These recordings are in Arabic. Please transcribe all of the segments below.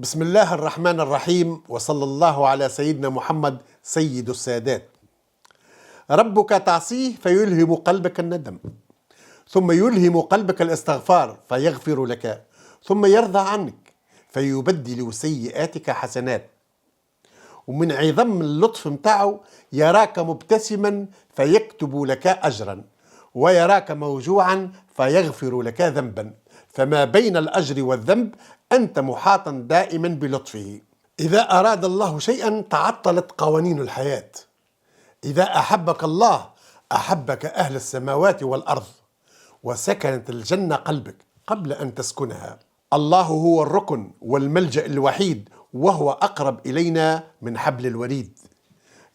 بسم الله الرحمن الرحيم، وصلى الله على سيدنا محمد سيد السادات. ربك تعصيه فيلهم قلبك الندم، ثم يلهم قلبك الاستغفار فيغفر لك، ثم يرضى عنك فيبدل سيئاتك حسنات. ومن عظم اللطف متاعه يراك مبتسما فيكتب لك أجرا، ويراك موجوعا فيغفر لك ذنبا، فما بين الأجر والذنب أنت محاطا دائما بلطفه. إذا أراد الله شيئا تعطلت قوانين الحياة. إذا أحبك الله أحبك أهل السماوات والأرض، وسكنت الجنة قلبك قبل أن تسكنها. الله هو الركن والملجأ الوحيد، وهو أقرب إلينا من حبل الوريد.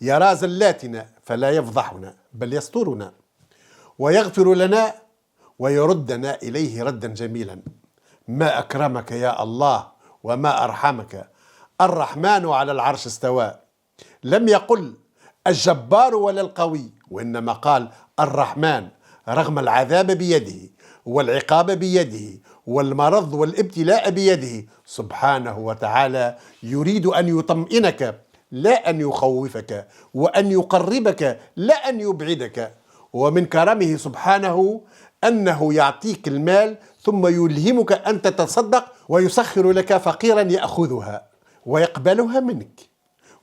يرى زلاتنا فلا يفضحنا بل يسترنا، ويغفر لنا ويردنا إليه ردا جميلا. ما أكرمك يا الله وما أرحمك، الرحمن على العرش استوى. لم يقل الجبار ولا القوي، وإنما قال الرحمن، رغم العذاب بيده والعقاب بيده والمرض والابتلاء بيده سبحانه وتعالى. يريد أن يطمئنك لا أن يخوفك، وأن يقربك لا أن يبعدك. ومن كرمه سبحانه أنه يعطيك المال ثم يلهمك أن تتصدق، ويسخر لك فقيرا يأخذها ويقبلها منك،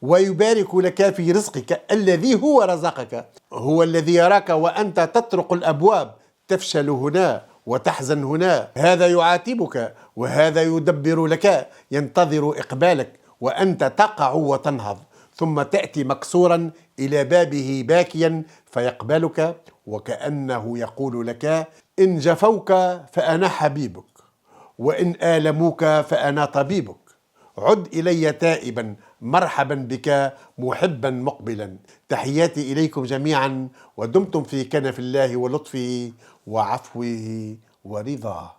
ويبارك لك في رزقك الذي هو رزقك. هو الذي يراك وأنت تطرق الأبواب، تفشل هنا وتحزن هنا. هذا يعاتبك وهذا يدبر لك، ينتظر إقبالك وأنت تقع وتنهض، ثم تأتي مكسورا إلى بابه باكيا فيقبلك، وكأنه يقول لك: إن جفوك فأنا حبيبك، وإن آلموك فأنا طبيبك. عد إلي تائبا مرحبا بك محبا مقبلا. تحياتي إليكم جميعا، ودمتم في كنف الله ولطفه وعفوه ورضاه.